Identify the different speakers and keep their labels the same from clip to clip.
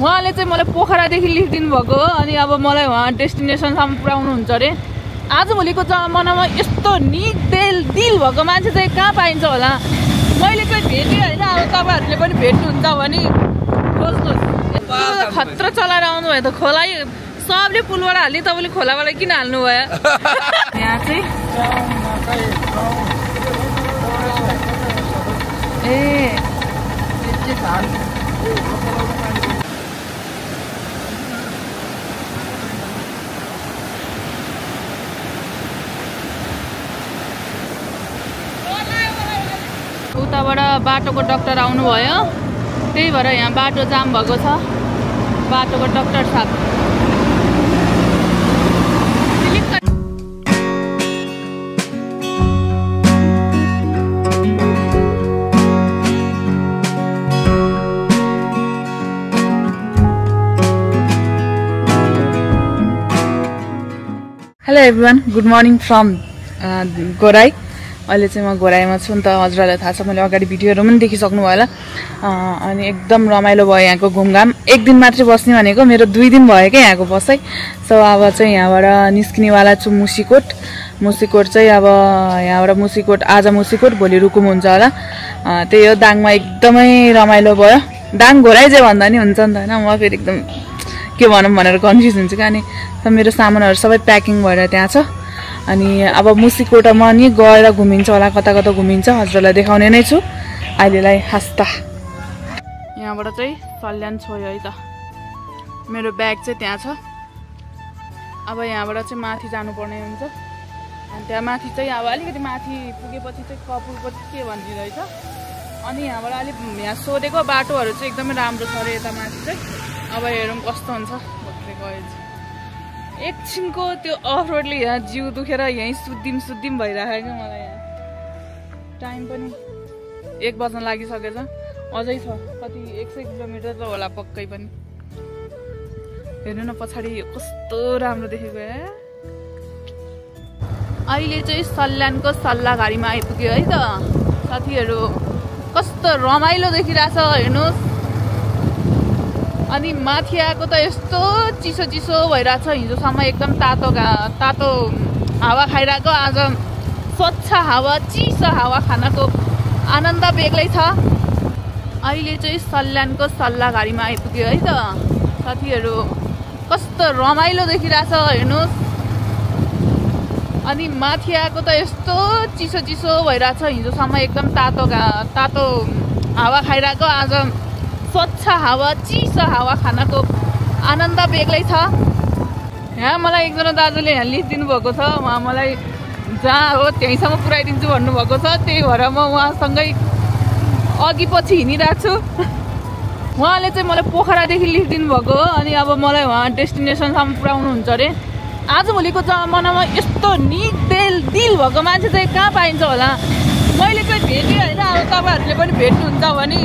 Speaker 1: उहाँले चाहिँ मलाई पोखरादेखि लिखिदिनु भएको हो अनि अब मलाई उहाँ डेस्टिनेसनसम्म पुर्याउनुहुन्छ अरे। आजभोलिको जमानामा यस्तो निक दिल भएको मान्छे चाहिँ कहाँ पाइन्छ होला। मैले चाहिँ भेटेँ होइन, अब तपाईँहरूले पनि भेट्नुहुन्छ भने खोज्नुहोस्। यस्तो खतरा चलाएर आउनुभयो त खोला सबले पुलबाट हाल्ने, तपाईँले खोलाबाट किन हाल्नुभयो? यहाँ चाहिँ उताबाट बाटोको डाक्टर आउनुभयो, त्यही भएर यहाँ बाटो जाम भएको छ। बाटोको डाक्टर साहब hello everyone, good morning from Gorai. अहिले चाहिँ म गोराईमा छु नि त, हजुरहरूलाई थाहा छ, मैले अगाडि भिडियोहरू पनि देखिसक्नु भयो होला। अनि एकदम रमाइलो भयो यहाँको घुमघाम। एक दिन मात्रै बस्ने भनेको, मेरो 2 दिन भयो क्या यहाँको बसाइ। सो अब चाहिँ यहाँबाट निस्किनेवाला छु मुसिकोट चाहिँ। अब यहाँबाट मुसिकोट, आज मुसिकोट, भोलि रुकुम हुन्छ होला। त्यही हो, दाङमा एकदमै रमाइलो भयो। दाङ घोराई जे भन्दा नि हुन्छ नि त होइन। म फेरि एकदम के भनौँ भनेर कन्फ्युज हुन्छ क्या। अनि मेरो सामानहरू सबै प्याकिङ भएर त्यहाँ छ। अनि अब मुसिकोटमा नि गएर घुमिन्छ होला, कता कता घुमिन्छ हजुरलाई देखाउने नै छु अहिलेलाई। हस्ता यहाँबाट चाहिँ सल्यान छोयो है त। मेरो ब्याग चाहिँ त्यहाँ छ। अब यहाँबाट चाहिँ माथि जानुपर्ने हुन्छ। अनि त्यहाँ माथि चाहिँ अब अलिकति माथि पुगेपछि चाहिँ कपुरपछि के भनिदिँदैछ। अनि यहाँबाट अलिक यहाँ सोधेको बाटोहरू चाहिँ एकदमै राम्रो छ अरे यता माथि चाहिँ। अब हेरौँ कस्तो हुन्छ। एकछिनको त्यो अफ रोडले यहाँ जिउ दुखेर यहीँ सुद्धिम भइरहेको क्या मलाई। यहाँ टाइम पनि 1 बज्न लागिसकेछ, अझै छ कति 100 किलोमिटर त होला पक्कै पनि। हेर्नु न पछाडि कस्तो राम्रो देखेको है। अहिले चाहिँ सल्यानको सल्लाघारीमा आइपुग्यो है त साथीहरू। कस्तो रमाइलो देखिरहेछ हेर्नुहोस्। अनि माथि आएको त यस्तो चिसो भइरहेछ। हिजोसम्म एकदम तातो हावा खाइरहेको, आज स्वच्छ हावा, चिसो हावा खानको आनन्द बेग्लै छ। अहिले चाहिँ सल्यानको सल्लाघारीमा आइपुग्यो है त साथीहरू। कस्तो रमाइलो देखिरहेछ हेर्नुहोस्। अनि माथि आएको त यस्तो चिसो भइरहेछ। हिजोसम्म एकदम तातो हावा खाइरहेको, आज स्वच्छ हावा, चिसो हावा खानको आनन्द बेग्लै छ। यहाँ मलाई एकजना दाजुले यहाँ लिखिदिनु भएको छ, उहाँ मलाई जहाँ हो त्यहीँसम्म पुऱ्याइदिन्छु भन्नुभएको छ। त्यही भएर म उहाँसँगै अघि पछि हिँडिरहेको छु। उहाँले चाहिँ मलाई पोखरादेखि लिखिदिनु भएको हो अनि अब मलाई उहाँ डेस्टिनेसनसम्म पुर्याउनुहुन्छ अरे। आजभोलिको जमानामा यस्तो निक दिल भएको मान्छे चाहिँ कहाँ पाइन्छ होला। मैले चाहिँ भेटेँ होइन, अब तपाईँहरूले पनि भेट्नुहुन्छ भने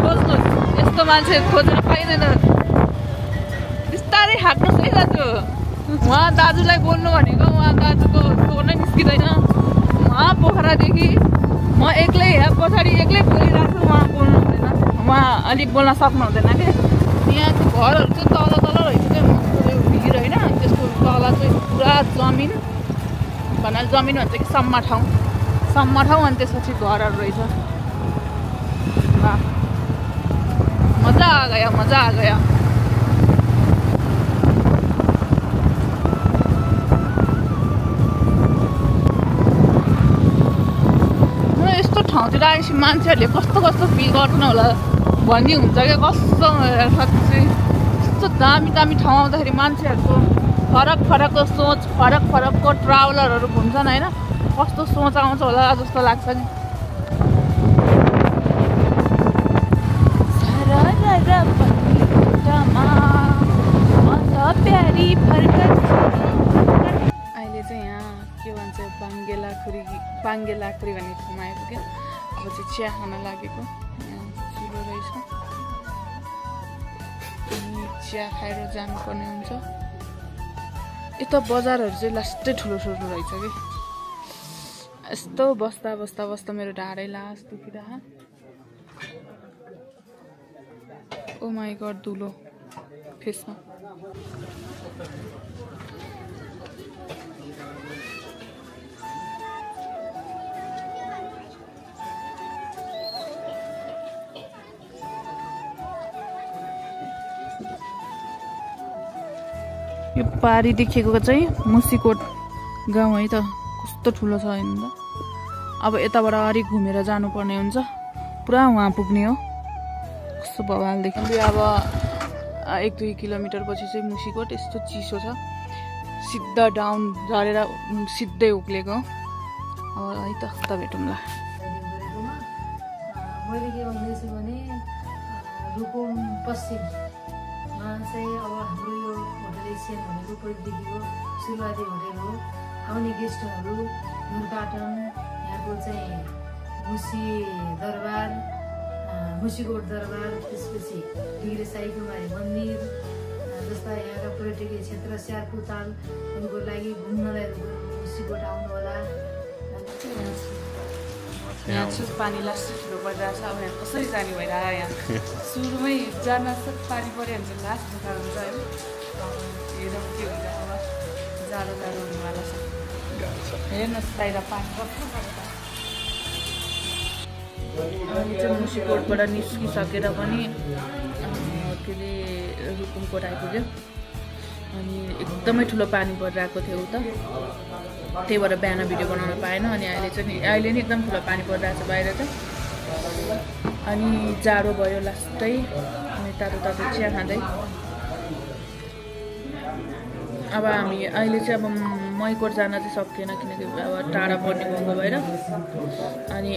Speaker 1: खोज्नुहोस्। यस्तो मान्छे खोजेर पाइँदैन। बिस्तारै हाँक्नुहोस् है दाजु। उहाँ दाजुलाई बोल्नु भनेको, उहाँ दाजुको स्वर नै निस्किँदैन। उहाँ पोखरादेखि, म एक्लै यहाँ पछाडि एक्लै बोलिरहेको छु। उहाँ बोल्नु हुँदैन, उहाँ अलिक बोल्न सक्नु हुँदैन कि। यहाँ चाहिँ घरहरू चाहिँ तल रहेछ क्या, भिर होइन। त्यसको तल चाहिँ पुरा जमिन, भन्नाले जमिन भन्छ कि सम्म ठाउँ अनि त्यसपछि घरहरू रहेछ। मजा आ गया। यस्तो ठाउँतिर आएपछि मान्छेहरूले कस्तो फिल गर्दैन होला भन्ने हुन्छ क्या। कस्तो साँच्चै यस्तो दामी ठाउँ आउँदाखेरि मान्छेहरूको फरकको सोच, फरकको ट्राभलरहरू घुम्छन् होइन। कस्तो सोच आउँछ होला जस्तो लाग्छ नि। अहिले चाहिँ यहाँ के भन्छ बाङ्गेलाखुरी भन्ने ठाउँमा आइपुग्यो। अब चाहिँ चिया खान लागेको। यहाँ चुलो रहेछ, अनि चिया खाएर जानुपर्ने हुन्छ। यता बजारहरू चाहिँ लास्टै ठुलो रहेछ कि। यस्तो बस्दा मेरो ढाडै लास दुखिरह। ओ माई गड, धुलो फेसमा। यो पारी देखेको चाहिँ मुसिकोट गाउँ है त, कस्तो ठुलो छ हैन त। अब यताबाट अरि घुमेर जानुपर्ने हुन्छ, पुरा वहाँ पुग्ने हो। कस्तो बवाल देखिन्छ। अब 1-2 किलोमिटर पछि चाहिँ मुसिकोट यस्तो चिसो छ, सिधा डाउन झरेर सिधै उक्लेको। अब है त भेटौँला।
Speaker 2: मैले के भन्दैछु भने रुकुम पश्चिममा चाहिँ अब हाम्रो यो होटल एसियन भनेको पहिलेदेखिको सुरुवाती होटल हो। आउने गेस्टहरू नुरपाटन, यहाँको चाहिँ मुसिकोट दरबार, त्यसपछि डिग्रे साई कुमारी मन्दिर जस्ता यहाँका पर्यटकीय क्षेत्र स्यार्पु तालको लागि घुम्नलाई मुसिकोट आउनु होला।
Speaker 1: यहाँ चाहिँ पानी लास्ट ठुलो परिरहेछ। अब यहाँ कसरी जाने भइरहेको यहाँ सुरुमै जान पानी पऱ्यो भने चाहिँ लास्ट दुःख हुन्छ है। हेरौँ के हुन्छ। अब जाडो हुनेवाला छ। हेर्नुहोस् बाहिर पानी कस्तो छ। अनि चाहिँ मुसिकोटबाट निस्किसकेर पनि के अरे रुकुमकोट आइपुग्यो। अनि एकदमै ठुलो पानी परिरहेको थियो उता, त्यही भएर बिहान भिडियो बनाउन पाएन। अनि अहिले नि एकदम ठुलो पानी परिरहेको छ बाहिर त। अनि जाडो भयो लास्टै। अनि तातो चिया खाँदै अब हामी अहिले चाहिँ अब मैकोट जान चाहिँ सकिएन, किनकि अब टाढा पर्ने भएको भएर। अनि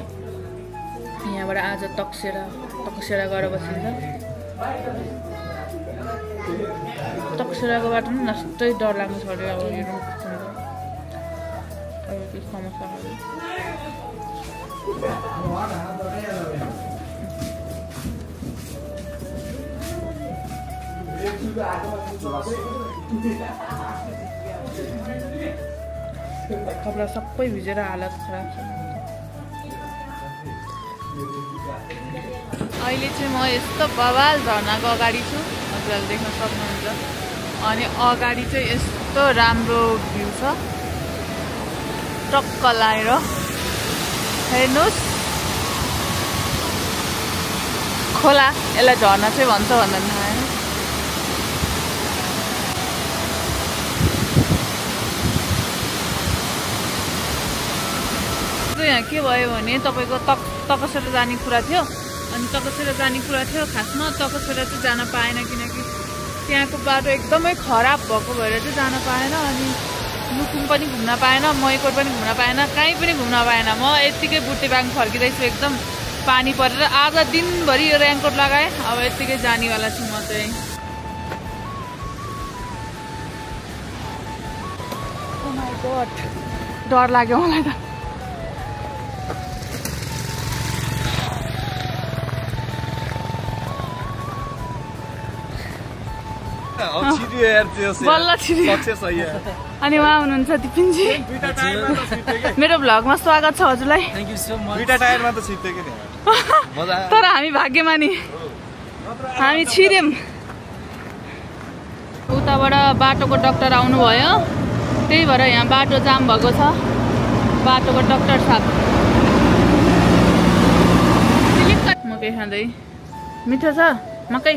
Speaker 1: यहाँबाट आज तकसेरा गएर बसिन्छ। तकसेराको बाटो पनि लास्टै डर लाग्नु छोड्यो। अब हेर्नु त्यो समस्याहरू कपडा सबै भिजेर हालत खराब छ। अहिले चाहिँ म यस्तो बवाल झर्नाको अगाडि छु, हजुरहरूले देख्न सक्नुहुन्छ। अनि अगाडि चाहिँ यस्तो राम्रो भ्यू छ, टक्क लाएर हेर्नुहोस् खोला। यसलाई झर्ना चाहिँ भन्छ भन्दा थाहा होइन। यहाँ के भयो भने तपाईँको तकसेरा जाने कुरा थियो। अनि तकसेरा जाने कुरा थियो, खासमा तकसेरा चाहिँ जान पाएन, किनकि त्यहाँको बाटो एकदमै खराब भएको भएर चाहिँ जान पाएन। अनि लुकुम पनि घुम्न पाएन, मैकोट पनि घुम्न पाएन, कहीँ पनि घुम्न पाएन। म यत्तिकै बुट्टेबाङ फर्किँदैछु, एकदम पानी परेर। आज दिनभरि यो रेनकोट लगाएँ, अब यत्तिकै जानेवाला छु म चाहिँ। ओ माई गॉड, डर लाग्यो मलाई त। बल्ल छिर्यो। अनि उहाँ हुनुहुन्छ दिपिनजी। मेरो भ्लगमा स्वागत छ हजुरलाई। तर हामी भाग्यमानी, हामी छिर्यौँ। उताबाट बाटोको डाक्टर आउनुभयो, त्यही भएर यहाँ बाटो जाम भएको छ। बाटोको डाक्टर साहब मकै खाँदै। मिठो छ मकै।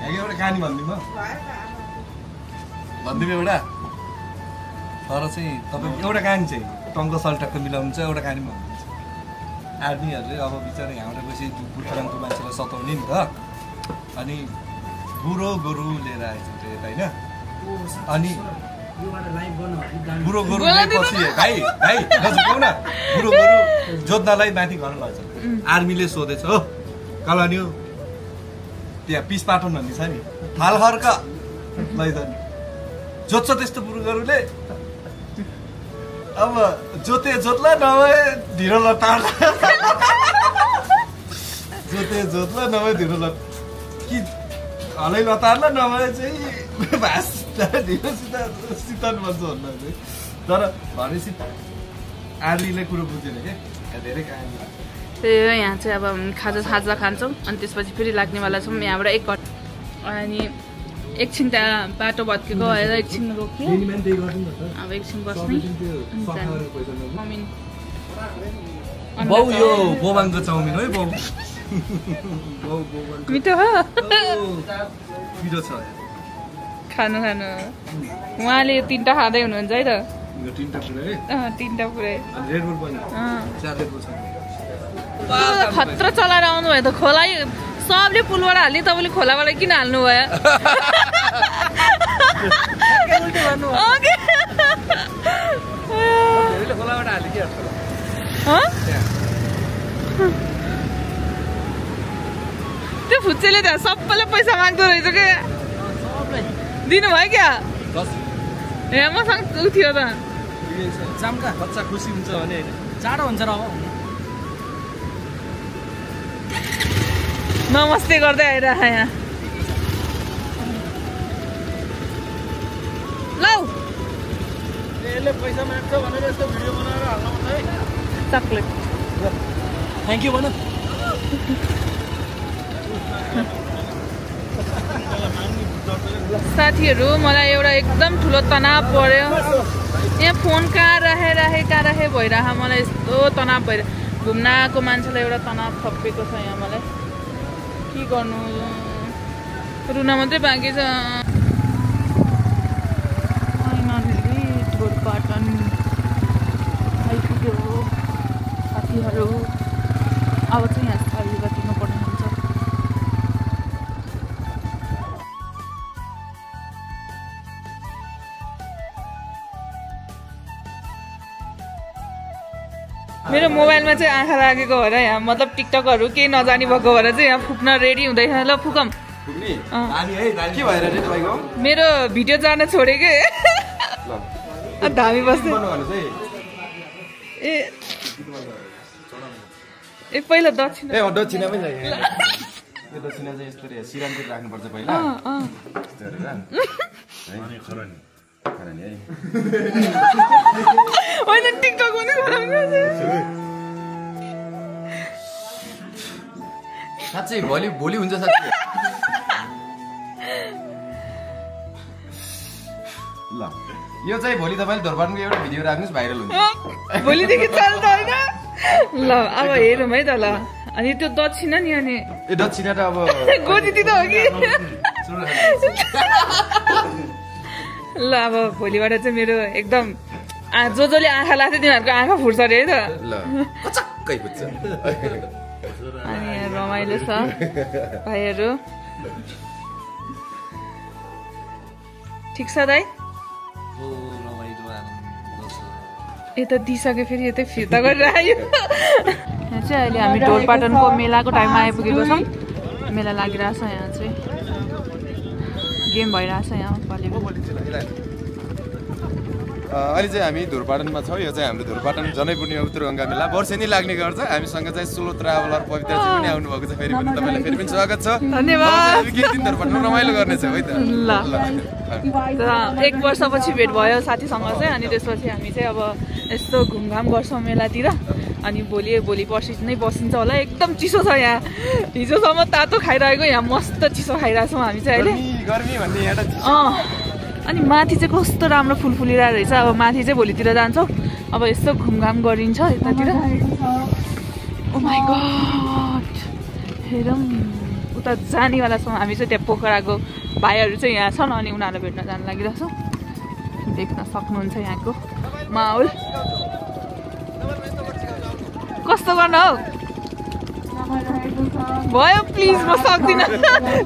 Speaker 3: एउटा कहानी भनिदिउँ एउटा। तर चाहिँ तपाईँको एउटा कहानी चाहिँ टङ्क सल्टक्क मिलाउनु छ। एउटा कहानी भन्नुहुन्छ, आर्मीहरूले अब बिचरा यहाँबाट गएपछि बुटरङको मान्छेलाई सताउने नि त। अनि बुढो गोरु लिएर आएछ त्यो होइन। अनि बुढो गोरु लिएपछि भाइ न, बुढो गोरु जोत्नलाई माथि घर लग्छ। आर्मीले सोधेछ, हो कलानी हो त्यहाँ पिस पाटन भन्ने छ नि, थाल खर्क लैजाने जोत्छ त्यस्तो बुढो गोरुले। अब जोते जोत्ला नभए ढिलो लटार्ला जोते जोत्ला नभए ढिलो कि हलै लतार्ला नभए चाहिँ भास ढिलो सितन भन्छ भन्दा चाहिँ तर भनेपछि आर्लीले कुरो बुझेन क्या धेरै कहानी
Speaker 1: त्यही हो यहाँ चाहिँ अब खाजा खान्छौँ अनि त्यसपछि फेरि लाग्नेवाला छौँ यहाँबाट 1 घन्टा अनि एकछिन त्यहाँ बाटो भत्केको भएर एकछिन रोक्यो अब एकछिन बस्ने
Speaker 3: बाउ यो बोबाङको चाउमिन है बाउ
Speaker 1: मिठो हो
Speaker 3: मिठो छ
Speaker 1: खानु उहाँले 3टा खाँदै हुनुहुन्छ है त
Speaker 3: यो 3टा पुरै
Speaker 1: 3टा पुरै
Speaker 3: रेड बुल पनि 4 रेड बुल छ
Speaker 1: खतरा चलाएर आउनु भयो त खोला सबले पुलबाट हाल्ने तपाईँले खोलाबाट किन हाल्नु भयो त्यो फुच्चेले त्यहाँ सबैले पैसा माग्दो रहेछ क्या दिनुभयो क्या यहाँ मसँग उ थियो त
Speaker 3: चाम्का बच्चा खुसी हुन्छ भने
Speaker 4: चाँडो हुन्छ र अब
Speaker 1: नमस्ते गर्दै आइरह यहाँ लौ
Speaker 4: यसले पैसा माग्छ भनेर यस्तो भिडियो बनाएर हाल्न पर्छ है
Speaker 1: चक्लेट
Speaker 4: थ्याङ्क यू भन
Speaker 1: साथीहरू मलाई एउटा एकदम ठुलो तनाव पर्यो यहाँ फोन कहाँ राखे भइरह मलाई यस्तो तनाव भइरह घुम्न आएको मान्छेलाई एउटा तनाव थपेको छ यहाँ मलाई के गर्नु रुन मात्रै बाँकी छ ढोरपाटन आइपुग्यो साथीहरू अब चाहिँ यहाँ साडी राख्नु पर्ने हुन्छ मेरो मोबाइलमा चाहिँ आँखा लागेको भएर यहाँ मतलब टिकटकहरू केही नजानी भएको भएर चाहिँ यहाँ फुक्न रेडी हुँदैछ ल फुकम मेरो भिडियो जान छोडे के धामी बस्ने ए पहिला दक्षिणा
Speaker 5: दक्षिणा पनि यो दक्षिणा चाहिँ यस्तो सिरामतिर राख्नुपर्छ पहिला
Speaker 1: होइन टिकटक पनि
Speaker 5: साँच्चै भोलि हुन्छ साँच्चै ल यो चाहिँ भोलि तपाईँले ढोरपाटनको एउटा भिडियो राख्नुहोस् भाइरल हुन्छ
Speaker 1: भोलिदेखि चल्छ होइन ल अब हेरौँ है त ल अनि त्यो दक्षिणा नि अनि
Speaker 5: ए दक्षिणा त अब
Speaker 1: गोजिती त हो कि ल अब भोलिबाट चाहिँ मेरो एकदम जसले आँखा लाग्छ तिनीहरूको आँखा फुट्छ अरे है त
Speaker 5: ल कचक्कै फुट्छ
Speaker 1: अनि यहाँ रमाइलो छ भाइहरू ठिक छ दाइ यता दिइसक्यो फेरि यतै फिर्ता गरेर आयो यहाँ चाहिँ अहिले हामी ढोरपाटनको मेलाको टाइममा आइपुगेको छौँ मेला लागिरहेछ यहाँ चाहिँ गेम भइरहेछ यहाँ
Speaker 5: अहिले चाहिँ हामी ढोरपाटनमा छौँ यो चाहिँ हाम्रो ढोरपाटन जनै पूर्णिमा उत्तर गङ्गा मेला वर्षेनी लाग्ने गर्छ हामीसँग चाहिँ सोलो ट्राभलर पवित्रजी पनि आउनुभएको छ फेरि पनि तपाईँलाई फेरि पनि स्वागत छ
Speaker 1: धन्यवाद
Speaker 5: केही दिन ढोरपाटनमा रमाइलो गर्नेछौँ है त
Speaker 1: ल 1 वर्षपछि भेट भयो साथीसँग चाहिँ अनि त्यसपछि हामी चाहिँ अब यस्तो घुमघाम गर्छौँ मेलातिर अनि भोलि पर्सि नै बसिन्छ होला एकदम चिसो छ यहाँ हिजोसम्म तातो खाइरहेको यहाँ मस्त चिसो खाइरहेछौँ हामी चाहिँ अहिले
Speaker 5: गर्मी भन्ने यहाँ
Speaker 1: अनि माथि चाहिँ कस्तो राम्रो फुल फुलिरहेको रहेछ अब माथि चाहिँ भोलितिर जान्छौँ अब यस्तो घुमघाम गरिन्छ यतातिर ओ माई गॉड हेरौँ उता जानेवाला छौँ हामी चाहिँ त्यहाँ पोखराको भाइहरू चाहिँ यहाँ छन् अनि उनीहरूलाई भेट्न जान लागिरहेछौँ देख्न सक्नुहुन्छ यहाँको माहौल कस्तो गर्न हौ भयो प्लिज म सक्दिनँ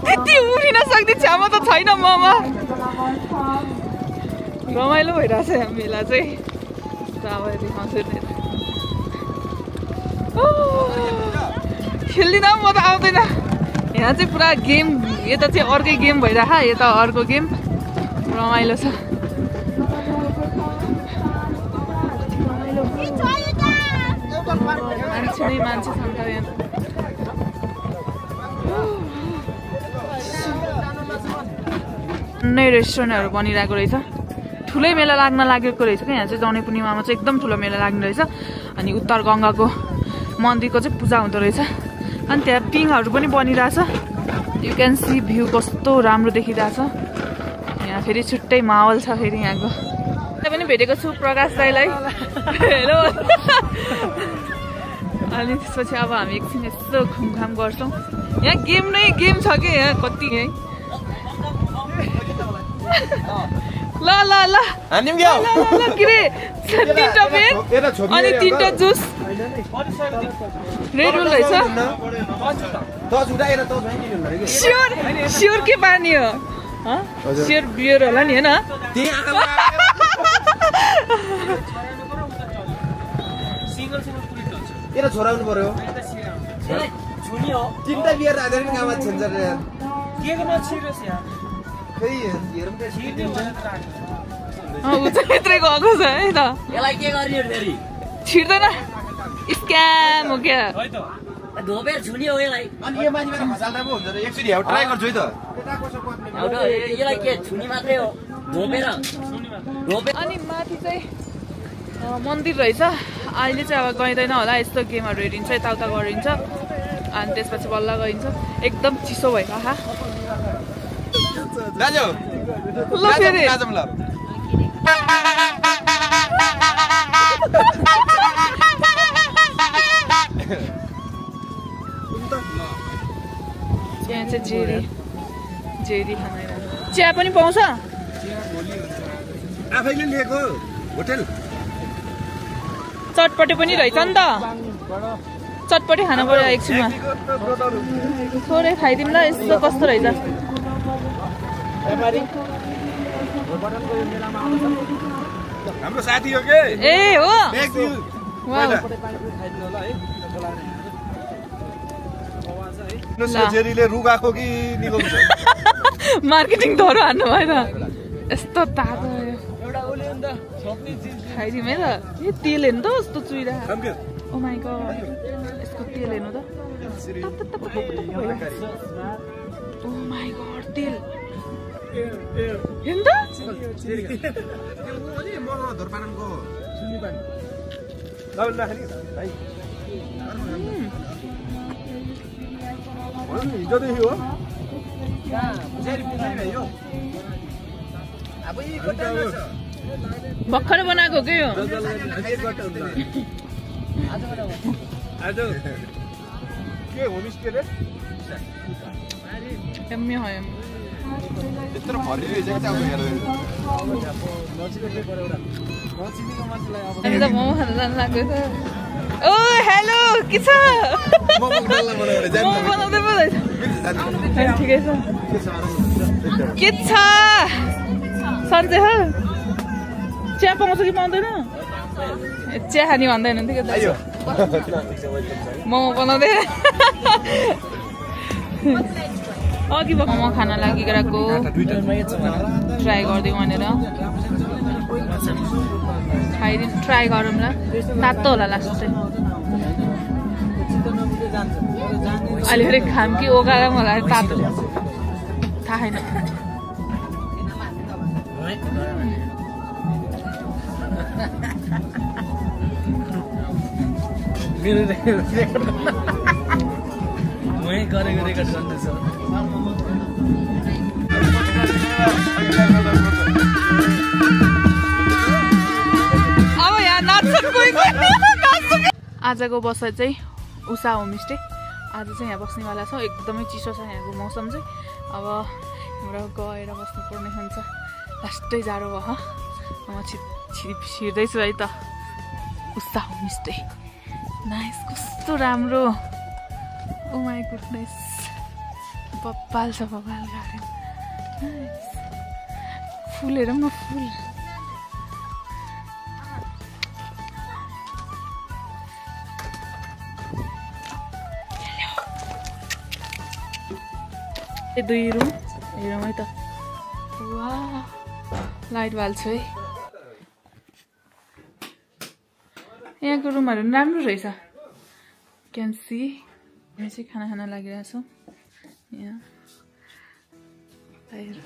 Speaker 1: त्यति उठिन सक्दिनँ क्षमा त छैन ममा रमाइलो भइरहेछ यहाँ मेला चाहिँ अब देखाउँछु खेल्दिनँ म त आउँदैन यहाँ चाहिँ पुरा गेम यता चाहिँ अर्कै गेम भइरह यता अर्को गेम रमाइलो छ मान्छे नै मान्छे छन् त यहाँ नै रेस्टुरेन्टहरू बनिरहेको रहेछ ठुलै मेला लाग्न लागेको रहेछ क्या यहाँ चाहिँ दौनी पूर्णिमामा चाहिँ एकदम ठुलो मेला लाग्ने रहेछ अनि उत्तर गङ्गाको मन्दिरको चाहिँ पूजा हुँदो रहेछ अनि त्यहाँ पिङहरू पनि बनिरहेछ यु क्यान सी भ्यू कस्तो राम्रो देखिरहेछ यहाँ फेरि छुट्टै माहौल छ फेरि यहाँको त्यहाँ पनि भेटेको छु प्रकाश दाईलाई हेलो अनि त्यसपछि अब हामी एकछिन यस्तो घुमघाम गर्छौँ यहाँ गेम नै गेम छ कि यहाँ कति है ल ल ल के रे 3टा पेन अनि 3टा जुस रेड बुल रहेछ स्योर के पानी हो स्योर बियर होला नि होइन
Speaker 5: छोराउनु पर्यो 3टा बियर राखेर नि गाउँमा छिन्छ
Speaker 1: यत्रै गएको छ है त छिर्दैन स्क्याम हो क्या
Speaker 6: धोपेर छुनी हो यसलाई
Speaker 5: अनि यो मान्छे मेरो खसाल्दा पो हुन्छ एकचोटी हेउ ट्राई गर्छु है त
Speaker 6: यसलाई के छुनी मात्रै हो धोपेर
Speaker 1: अनि माथि चाहिँ मन्दिर रहेछ अहिले चाहिँ अब गइँदैन होला यस्तो गेमहरू हेरिन्छ यताउता गरिन्छ अनि त्यसपछि बल्ल गइन्छ एकदम चिसो भयो आहा
Speaker 5: दाजु
Speaker 1: ल फेरि यहाँ चाहिँ जेरी खाना चिया पनि पाउँछ
Speaker 3: आफैले लिएको होटल
Speaker 1: चटपटे पनि रहेछ नि त चटपटे खानु पर्यो एकछिनमा थोरै खाइदिउँ ल यस्तो कस्तो रहेछ
Speaker 3: हाम्रो साथी हो के
Speaker 1: ए हो
Speaker 3: जेरीले रुगाएको कि निकाल्छ
Speaker 1: मार्केटिङ धरो हान्नु भएन यस्तो तातो खाइदिउँ है त यो तेल हेर्नु त कस्तो चुइरा ओ माइ गॉड यसको तेल हेर्नु त ओ माइ गॉड तेल हेर्नु त
Speaker 3: हिजोदेखि हो
Speaker 1: भर्खर बनाएको के हो
Speaker 3: आज के होमस्टे रे
Speaker 1: यम्मी हो यम्मी
Speaker 5: यत्रो भरिरहेछ के अब हेर
Speaker 1: हामी त मोमो खान जानु लाग्यो त ओ हेलो के छ
Speaker 5: मोमो डल्ला बनाएर जानु
Speaker 1: मोमो बनाउँदै पो रहेछ ठिकै छ के छ सन्चै हो चिया पाउँछ कि पाउँदैन चिया खाने भन्दैन नि त मोमो बनाउँदै अघि मोमो खान लागिरहेको ट्राई गरिदिउँ भनेर खाइदिउँ ट्राई गरौँ ल तातो होला लास्ट चाहिँ अहिले फेरि खाम कि ओगाएर मलाई तातो थाहा छैन
Speaker 6: गरेको रेकर्ड गर्दैछ
Speaker 1: अब यहाँ नाच्छन् कोही आजको बसाइ चाहिँ उषा होमस्टे आज चाहिँ यहाँ बस्नेवाला छ एकदमै चिसो छ यहाँको मौसम चाहिँ अब हाम्रो गएर बस्नुपर्ने हुन्छ लास्टै जाडो भयो म छिर्दैछु है त उषा होमस्टे नाइस कस्तो राम्रो ओ माई गुडनेस बब्बाल छ बब्बाल गार्डन फुल हेरौँ न फुल दुई रुम हेरौँ है त वाह लाइट बाल्छ है यहाँको रुमहरू राम्रो रहेछ क्यान सी यहाँ चाहिँ खाना खान लागिरहेको छौँ यहाँ बाहिर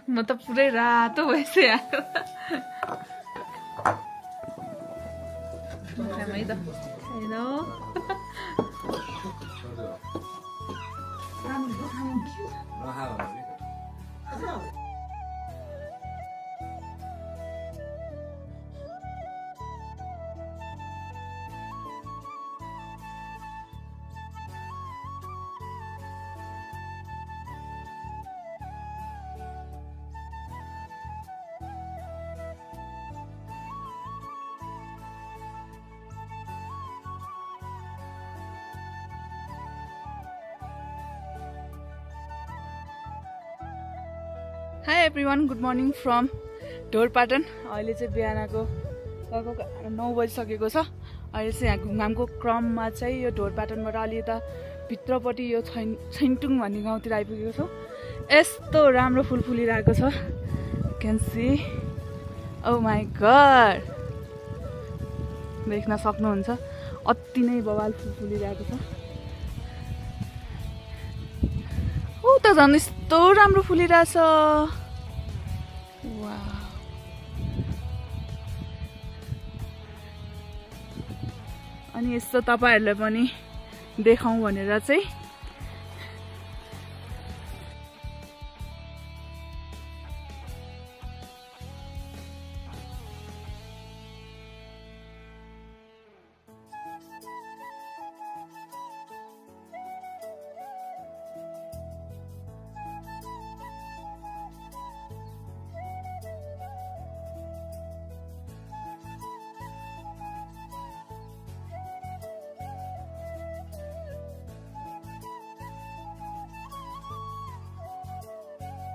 Speaker 1: म त पुरै रातो भइसक्यो है त hello hi everyone good morning from Dhorpatan अहिले चाहिँ बिहानको लगभग 9 बजिसकेको छ अहिले चाहिँ यहाँ घुमघामको क्रममा चाहिँ यो ढोरपाटनबाट अलि यता भित्रपट्टि यो छैनटुङ भन्ने गाउँतिर आइपुगेको छौँ यस्तो राम्रो फुल फुलिरहेको छ can see oh my god देख्न सक्नुहुन्छ अति नै बवाल फुल फुलिरहेको छ ऊ त झन् यस्तो राम्रो फुलिरहेछ अनि यस्तो तपाईहरुलाई पनि देखाउँ भनेर चाहिँ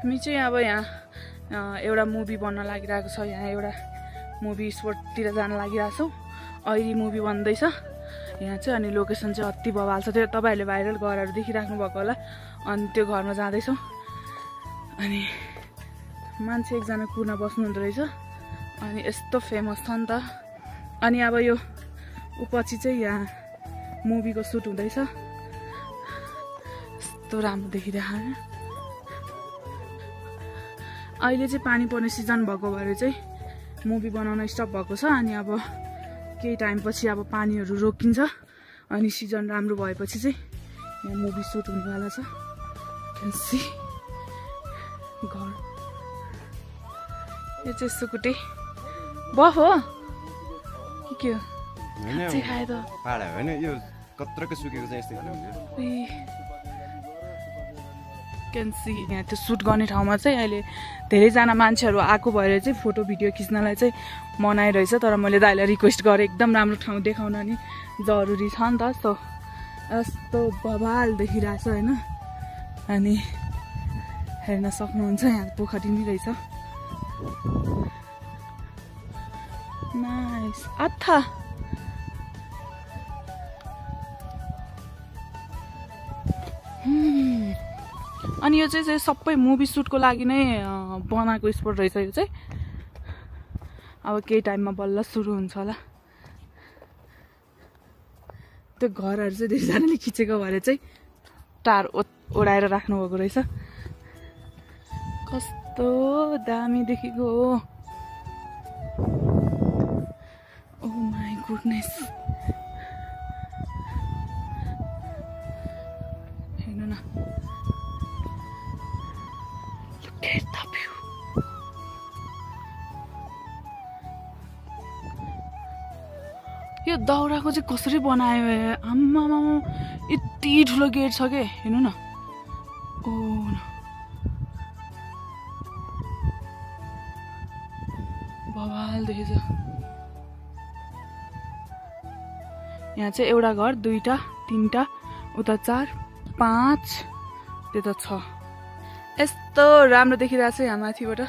Speaker 1: हामी चाहिँ अब यहाँ एउटा मुभी बन्न लागिरहेको छ यहाँ एउटा मुभी स्पोर्टतिर जान लागिरहेको छौँ अहिले मुभी बन्दैछ यहाँ चाहिँ अनि लोकेसन चाहिँ अति बवाल छ त्यो तपाईहरुले भाइरल घरहरु देखिराख्नु भएको होला अनि त्यो घरमा जाँदैछौँ अनि मान्छे एकजना कुर्न बस्नु हुँदो रहेछ अनि यस्तो फेमस छ नि त अनि अब यो पछि चाहिँ यहाँ मुभीको सुट हुँदैछ यस्तो राम्रो देखिरहेको अहिले चाहिँ पानी पर्ने सिजन भएको भएर चाहिँ मुभी बनाउन स्टप भएको छ अनि अब केही टाइम पछि अब पानीहरु रोकिन्छ अनि सिजन राम्रो भएपछि चाहिँ यहाँ मुभी सुट हुनेवाला छ क्यान सी घर यो चाहिँ सुकुटे बफ हो के हो चाहिँ खाए त
Speaker 5: पाडा हैन यो कत्रको सुकेको चाहिँ यस्तै हुन्छ
Speaker 1: क्यान सी यहाँ त्यो सुट गर्ने ठाउँमा चाहिँ अहिले धेरैजना मान्छेहरू आएको भएर चाहिँ फोटो भिडियो खिच्नलाई चाहिँ मनाइरहेछ तर मैले दाइलाई रिक्वेस्ट गरेँ एकदम राम्रो ठाउँ देखाउन नि जरुरी छ नि त यस्तो बवाल देखिरहेछ होइन अनि हेर्न सक्नुहुन्छ यहाँ पोखरी नै रहेछ नाइस आथा अनि यो चाहिँ सबै मुभी सुटको लागि नै बनाएको स्पोट रहेछ यो चाहिँ अब केही टाइममा बल्ल सुरु हुन्छ होला त्यो घरहरु चाहिँ धेरैजनाले खिचेको भएर चाहिँ टार ओडाएर राख्नु भएको रहेछ कस्तो दामी देखेको हो ओ माय गुडनेस हेर्नु न यो दाउराको चाहिँ कसरी बनायो आम्मामा यति ठुलो गेट छ के हेर्नु न ओ बवाल देखेछ यहाँ चाहिँ एउटा घर दुईटा तीनटा उता 4 5 त्यता 6 यस्तो राम्रो देखिरहेछ यहाँ माथिबाट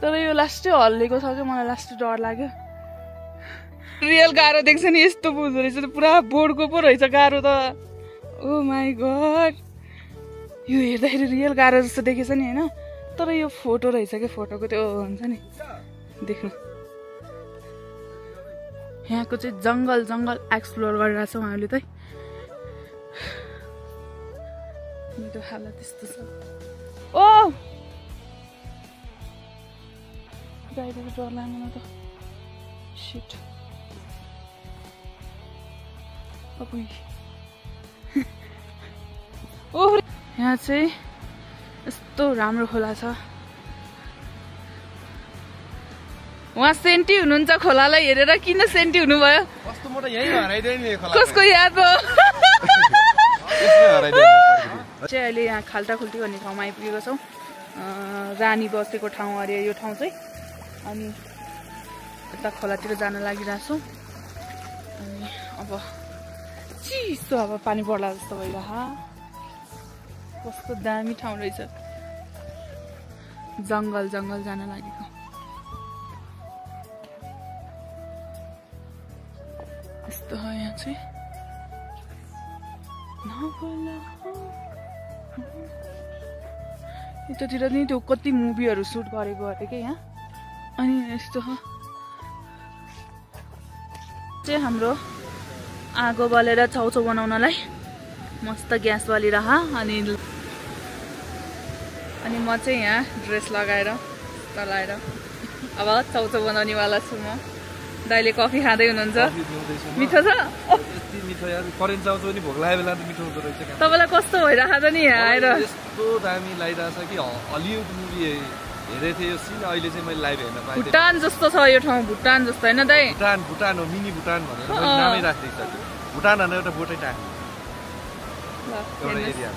Speaker 1: तर यो लास्टै हल्लेको छ कि मलाई लास्टै डर लाग्यो रियल गाह्रो देख्छ नि यस्तो बुझ्दो रहेछ त पुरा बोर्डको पो रहेछ गाह्रो त ओ माई गॉड यो हेर्दाखेरि रियल गाह्रो जस्तो देखेछ नि हैन तर यो फोटो रहेछ के फोटोको त्यो हुन्छ नि देख्नु यहाँको चाहिँ जङ्गल जङ्गल एक्सप्लोर गरिरहेको छौँ हामीले चाहिँ। मेरो हालत त्यस्तो छ। ओ गाडीको डर लाग्दैन त। शिट ओ यहाँ चाहिँ यस्तो राम्रो खोला छ। उहाँ सेन्टी हुनुहुन्छ खोलालाई हेरेर किन सेन्टी हुनुभयो?
Speaker 5: कस्तो म त यही हराइदिएँ नि खोला।
Speaker 1: कसको याद हो? चाहिँ अहिले यहाँ खाल्टाखुल्टी भन्ने ठाउँमा आइपुगेको छौँ। रानी बसेको ठाउँ अरे यो ठाउँ चाहिँ। अनि यता खोलातिर जान लागिरहेको छौँ। अनि अब चिसो अब पानी पर्ला जस्तो भइरह। कस्तो दामी ठाउँ रहेछ। जङ्गल जङ्गल जान लागेको। यस्तो हो यहाँ चाहिँ। यतातिर नि त्यो कति मुभीहरू सुट गरेको अरे के यहाँ। अनि यस्तो हो चाहिँ हाम्रो आगो बलेर छाउछाउ बनाउनलाई मस्त ग्यास बलिरह। अनि म चाहिँ यहाँ ड्रेस लगाएर चलाएर अब छाउछाउ बनाउनेवाला छु म। दाइले कफी खाँदै हुनुहुन्छ। मिठो छ?
Speaker 3: यति मिठो यार। करेन्ट चाउचाउ नि भोक लागेको बेला त मिठो हुँदो रहेछ।
Speaker 1: तपाईँलाई कस्तो भइरहेको छ नि यहाँ आएर?
Speaker 3: यस्तो दामी लागिरहेछ कि हलिउड मुभी हेरेको थिएँ यो सिन। अहिले चाहिँ मैले लाइभ हेर्न पाएँ।
Speaker 1: भुटान जस्तो छ यो ठाउँ। भुटान जस्तो होइन दाइ?
Speaker 3: भुटान हो। मिनी भुटान भनेर नामै राखिदिएको छ। भुटान भनेर एउटा बोटै टाक्नु एउटा एरिया।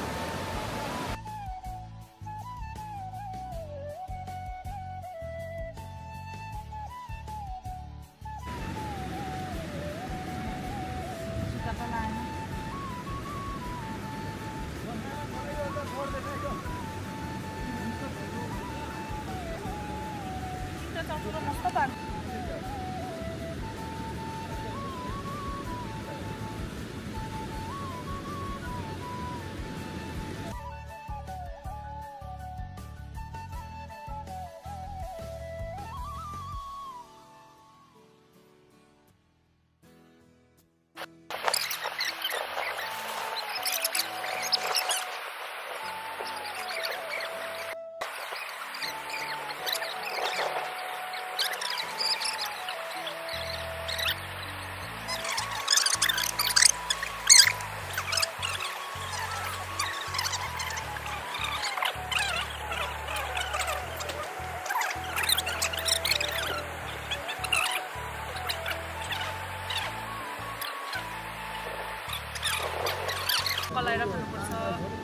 Speaker 1: पलाएर खानुपर्छ।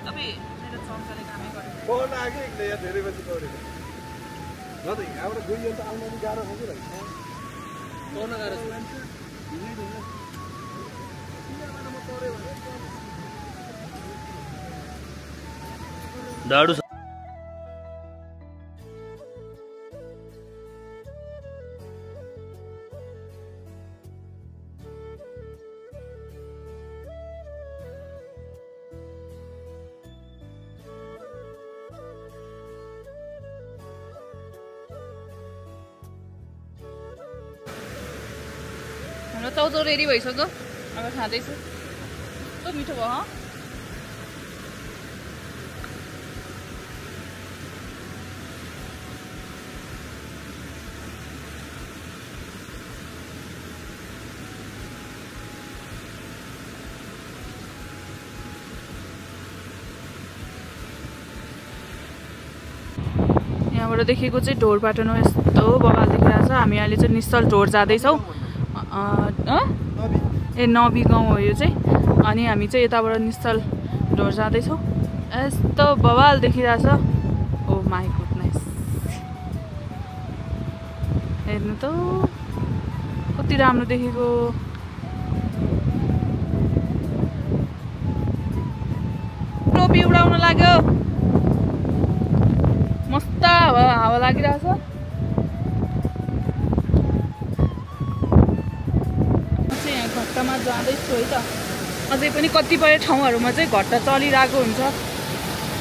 Speaker 1: अब मेरो चम्चाले कामै गरेको।
Speaker 3: पढ्न आएको एकले यहाँ धेरै बजी पढेको। न त यहाँबाट गइयो त आउन पनि गाह्रो छ कि रहेछ।
Speaker 4: पढ्न गाह्रो छ। डाडु छ।
Speaker 1: चाउचाउ रेडी भइसक्यो। अब खाँदैछु। कस्तो मिठो भयो। यहाँबाट देखेको चाहिँ ढोर बाटो हो। यस्तो बगाल देखिरहेको छ। हामी अहिले चाहिँ निश्चल ढोर जाँदैछौँ। ए नबी गाउँ हो यो चाहिँ। अनि हामी चाहिँ यताबाट निश्चल ढोर जाँदैछौँ। यस्तो बवाल देखिरहेछ। ओ माई गुडनेस, हेर्नु त कति राम्रो देखेको। टोपी उडाउन लाग्यो। मस्त हावा लागिरहेछ। घट्टामा जाँदैछु है त। अझै पनि कतिपय ठाउँहरूमा चाहिँ घट्टा चलिरहेको हुन्छ।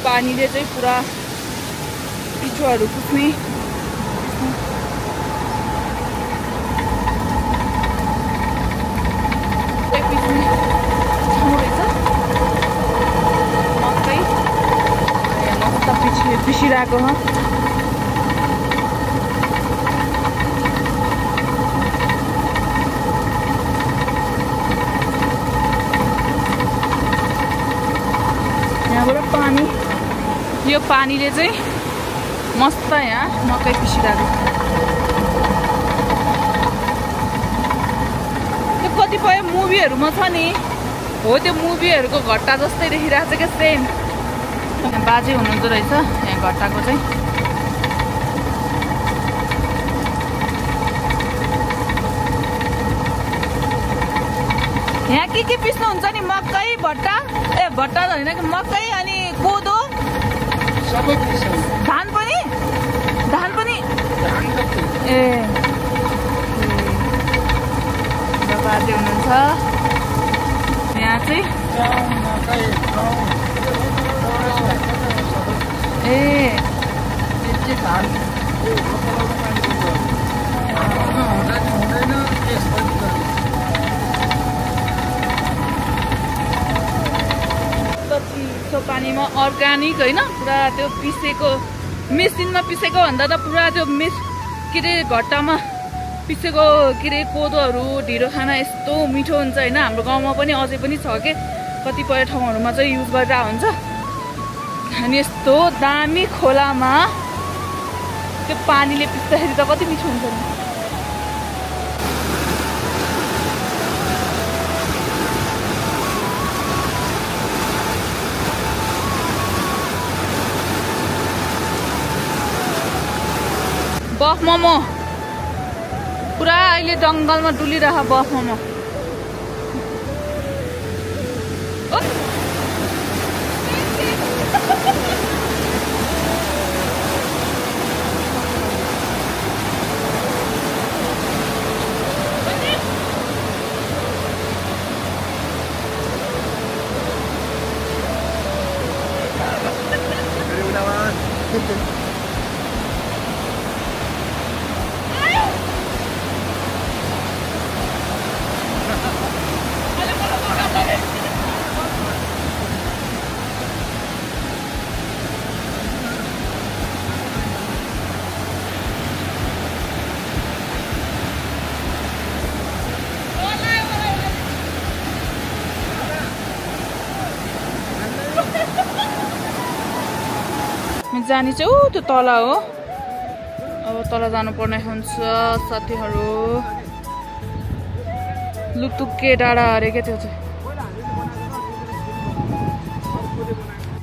Speaker 1: पानीले चाहिँ पुरा पिठोहरू पुग्ने। पिसिरहेको हो। यहाँबाट पानी, यो पानीले चाहिँ मस्त यहाँ मकै पिसिरहेको। त्यो कतिपय मुभीहरूमा छ नि, हो त्यो मुभीहरूको घट्टा जस्तै देखिरहेको छ क्या सेम। बाजे हुनुहुँदो रहेछ यहाँ घट्टाको चाहिँ। यहाँ के पिस्नुहुन्छ नि? मकै, भट्टा, ए भट्टा त होइन कि मकै अनि कोदो
Speaker 4: सबै पिस्छ।
Speaker 1: धान पनि? धान पनि ए बाजे हुनुहुन्छ यहाँ चाहिँ। ए चिसो पानीमा अर्ग्यानिक होइन, पुरा त्यो पिसेको, मेसिनमा पिसेको भन्दा त पुरा त्यो के अरे घट्टामा पिसेको के अरे कोदोहरू ढिँडो खाना यस्तो मिठो हुन्छ होइन। हाम्रो गाउँमा पनि अझै पनि छ के, कतिपय ठाउँहरूमा चाहिँ युज गरेर हुन्छ। अनि यस्तो दामी खोलामा त्यो पानीले पिस्दाखेरि त कति मिठो हुन्छ नि। बफ मोमो पुरा अहिले जङ्गलमा डुलिरह बफ मोमो। जाने चाहिँ ऊ त्यो तल हो। अब तल जानुपर्ने हुन्छ साथीहरू। लुकतुके डाँडा अरे क्या त्यो चाहिँ।